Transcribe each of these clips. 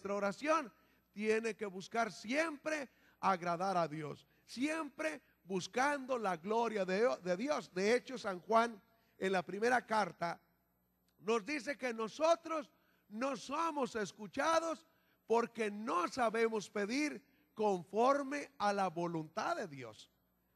nuestra oración tiene que buscar siempre agradar a Dios, siempre buscando la gloria de Dios. De hecho, San Juan en la primera carta nos dice que nosotros no somos escuchados porque no sabemos pedir conforme a la voluntad de Dios.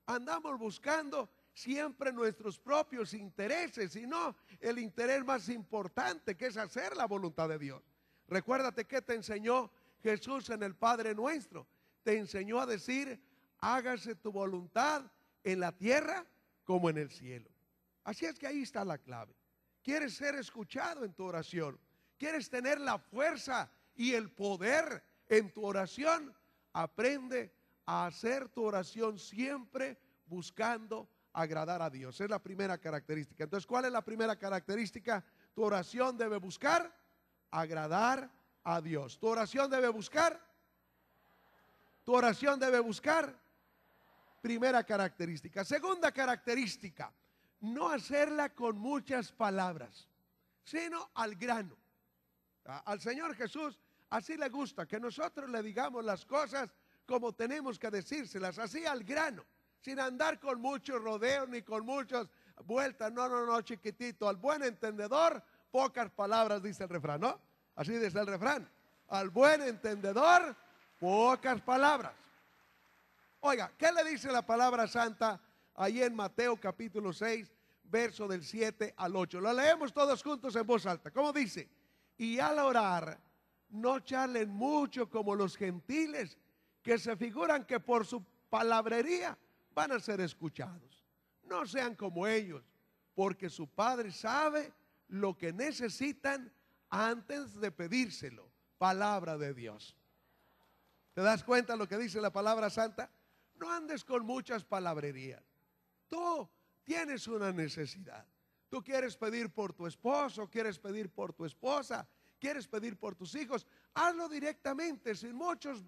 Andamos buscando siempre nuestros propios intereses y no el interés más importante, que es hacer la voluntad de Dios. Recuérdate que te enseñó Jesús en el Padre Nuestro. Te enseñó a decir: hágase tu voluntad en la tierra como en el cielo. Así es que ahí está la clave. ¿Quieres ser escuchado en tu oración? ¿Quieres tener la fuerza y el poder en tu oración? Aprende a hacer tu oración siempre buscando agradar a Dios. Es la primera característica. Entonces, ¿cuál es la primera característica? Tu oración debe buscar agradar a Dios. Tu oración debe buscar. Tu oración debe buscar. Primera característica. Segunda característica: no hacerla con muchas palabras, sino al grano. Al Señor Jesús así le gusta que nosotros le digamos las cosas como tenemos que decírselas, así al grano, sin andar con muchos rodeos ni con muchas vueltas. No, chiquitito. Al buen entendedor, pocas palabras, dice el refrán, ¿no? Así dice el refrán. Al buen entendedor, pocas palabras. Oiga, ¿qué le dice la palabra santa ahí en Mateo capítulo 6, verso del 7 al 8? Lo leemos todos juntos en voz alta. ¿Cómo dice? Y al orar, no charlen mucho como los gentiles, que se figuran que por su palabrería van a ser escuchados. No sean como ellos, porque su Padre sabe lo que necesitan antes de pedírselo. Palabra de Dios. ¿Te das cuenta lo que dice la palabra santa? No andes con muchas palabrerías. Tú tienes una necesidad. Tú quieres pedir por tu esposo, quieres pedir por tu esposa, quieres pedir por tus hijos. Hazlo directamente, sin muchas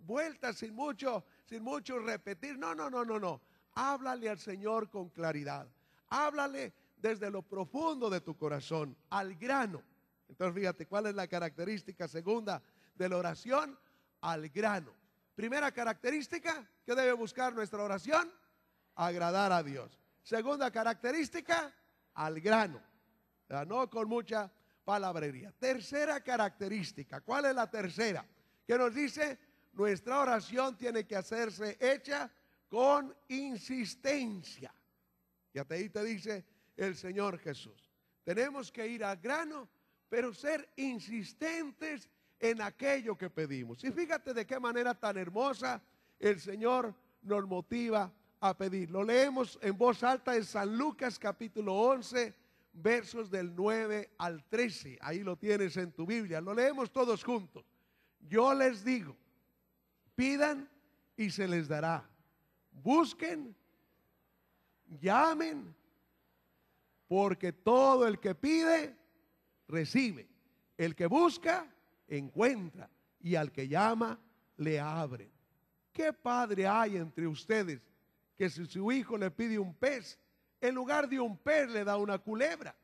vueltas, sin mucho repetir. No. Háblale al Señor con claridad. Háblale desde lo profundo de tu corazón, al grano. Entonces fíjate, ¿cuál es la característica segunda de la oración? Al grano. Primera característica, ¿qué debe buscar nuestra oración? Agradar a Dios. Segunda característica, al grano, no con mucha palabrería. Tercera característica, ¿cuál es la tercera? Que nos dice: nuestra oración tiene que hacerse hecha con insistencia. Y hasta ahí te dice el Señor Jesús. Tenemos que ir al grano, pero ser insistentes en aquello que pedimos. Y fíjate de qué manera tan hermosa el Señor nos motiva a pedir. Lo leemos en voz alta en San Lucas capítulo 11, versos del 9 al 13. Ahí lo tienes en tu Biblia. Lo leemos todos juntos. Yo les digo: pidan y se les dará. Busquen, llamen, porque todo el que pide, recibe. El que busca, encuentra. Y al que llama, le abren. ¿Qué padre hay entre ustedes que si su hijo le pide un pez, en lugar de un pez le da una culebra?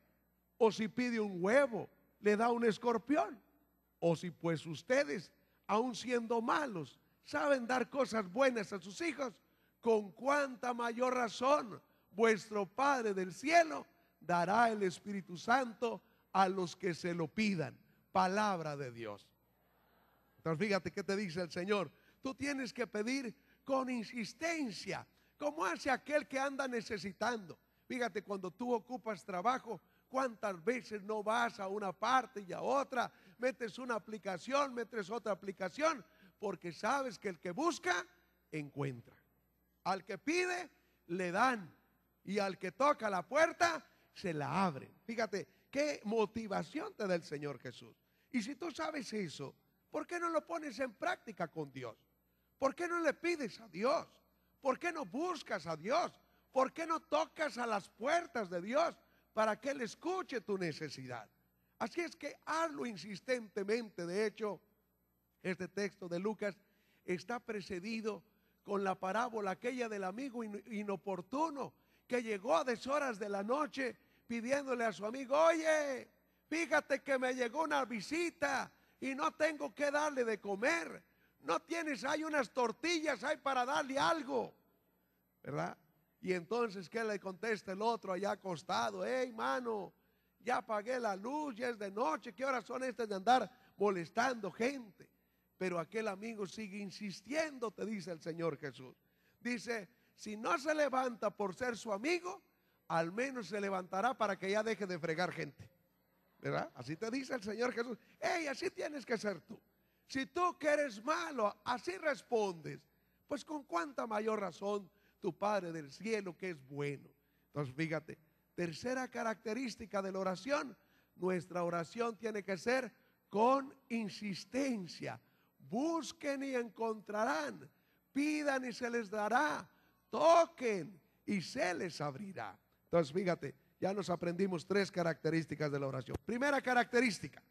O si pide un huevo, le da un escorpión. O si pues ustedes, aun siendo malos, saben dar cosas buenas a sus hijos, con cuánta mayor razón vuestro Padre del cielo dará el Espíritu Santo a los que se lo pidan. Palabra de Dios. Entonces fíjate qué te dice el Señor. Tú tienes que pedir con insistencia, como hace aquel que anda necesitando. Fíjate, cuando tú ocupas trabajo, cuántas veces no vas a una parte y a otra, metes una aplicación, metes otra aplicación, porque sabes que el que busca, encuentra. Al que pide, le dan, y al que toca la puerta, se la abren. Fíjate qué motivación te da el Señor Jesús. Y si tú sabes eso, ¿por qué no lo pones en práctica con Dios? ¿Por qué no le pides a Dios? ¿Por qué no buscas a Dios? ¿Por qué no tocas a las puertas de Dios para que Él escuche tu necesidad? Así es que hazlo insistentemente. De hecho, este texto de Lucas está precedido con la parábola aquella del amigo inoportuno que llegó a deshoras de la noche pidiéndole a su amigo: oye, fíjate que me llegó una visita y no tengo que darle de comer. No tienes, hay unas tortillas, hay para darle algo, ¿verdad? Y entonces, ¿qué le contesta el otro allá acostado? Hey, mano, ya apagué la luz, ya es de noche, ¿qué horas son estas de andar molestando gente? Pero aquel amigo sigue insistiendo, te dice el Señor Jesús. Dice, si no se levanta por ser su amigo, al menos se levantará para que ya deje de fregar gente, ¿verdad? Así te dice el Señor Jesús. Hey, así tienes que ser tú. Si tú que eres malo, así respondes, pues con cuánta mayor razón tu Padre del cielo que es bueno. Entonces fíjate, tercera característica de la oración, nuestra oración tiene que ser con insistencia. Busquen y encontrarán, pidan y se les dará, toquen y se les abrirá. Entonces fíjate, ya nos aprendimos tres características de la oración. Primera característica,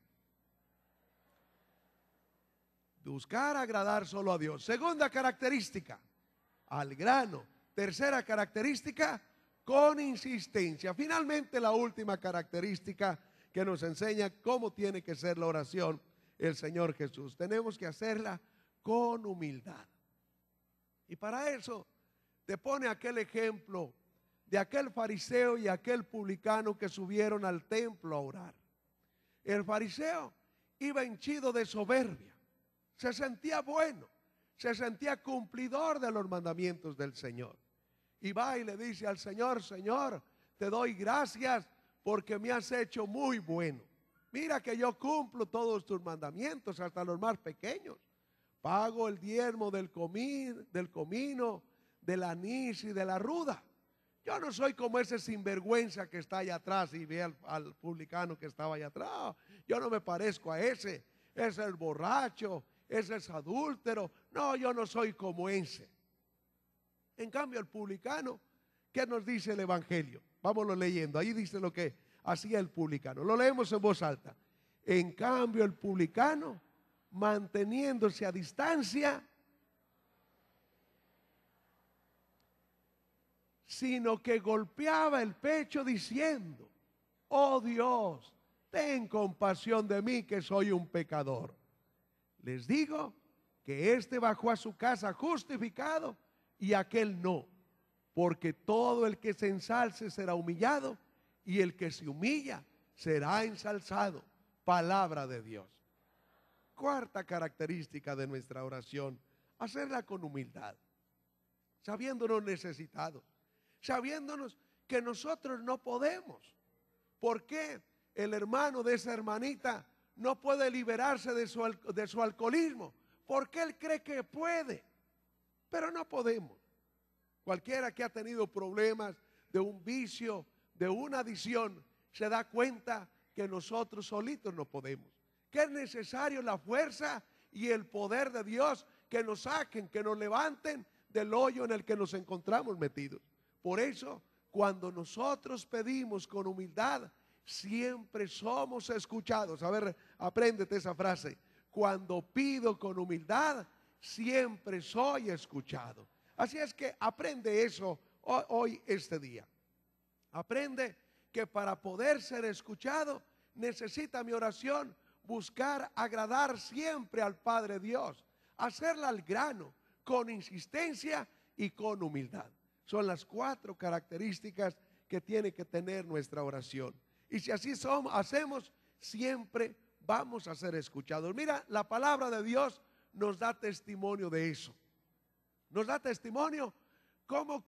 buscar agradar solo a Dios. Segunda característica, al grano. Tercera característica, con insistencia. Finalmente, la última característica que nos enseña cómo tiene que ser la oración el Señor Jesús. Tenemos que hacerla con humildad. Y para eso te pone aquel ejemplo de aquel fariseo y aquel publicano que subieron al templo a orar. El fariseo iba henchido de soberbia. Se sentía bueno, se sentía cumplidor de los mandamientos del Señor. Y va y le dice al Señor, Señor, te doy gracias porque me has hecho muy bueno. Mira que yo cumplo todos tus mandamientos, hasta los más pequeños. Pago el diezmo del comino, del anís y de la ruda. Yo no soy como ese sinvergüenza que está allá atrás y ve al publicano que estaba allá atrás. Yo no me parezco a ese. Es el borracho, ese es adúltero. No, yo no soy como ese. En cambio, el publicano, ¿qué nos dice el Evangelio? Vámonos leyendo. Ahí dice lo que hacía el publicano. Lo leemos en voz alta. En cambio, el publicano, manteniéndose a distancia, sino que golpeaba el pecho diciendo, oh Dios, ten compasión de mí que soy un pecador. Les digo que este bajó a su casa justificado y aquel no, porque todo el que se ensalce será humillado y el que se humilla será ensalzado. Palabra de Dios. Cuarta característica de nuestra oración, hacerla con humildad, sabiéndonos necesitados, sabiéndonos que nosotros no podemos. ¿Por qué el hermano de esa hermanita no puede liberarse de su alcoholismo? Porque él cree que puede, pero no podemos. Cualquiera que ha tenido problemas de un vicio, de una adicción, se da cuenta que nosotros solitos no podemos, que es necesario la fuerza y el poder de Dios que nos saquen, que nos levanten del hoyo en el que nos encontramos metidos. Por eso, cuando nosotros pedimos con humildad, siempre somos escuchados. A ver, apréndete esa frase. Cuando pido con humildad, siempre soy escuchado. Así es que aprende eso hoy, este día. Aprende que para poder ser escuchado, necesita mi oración buscar agradar siempre al Padre Dios, hacerla al grano, con insistencia y con humildad. Son las cuatro características que tiene que tener nuestra oración. Y si así hacemos, siempre vamos a ser escuchados. Mira, la palabra de Dios nos da testimonio de eso. Nos da testimonio cómo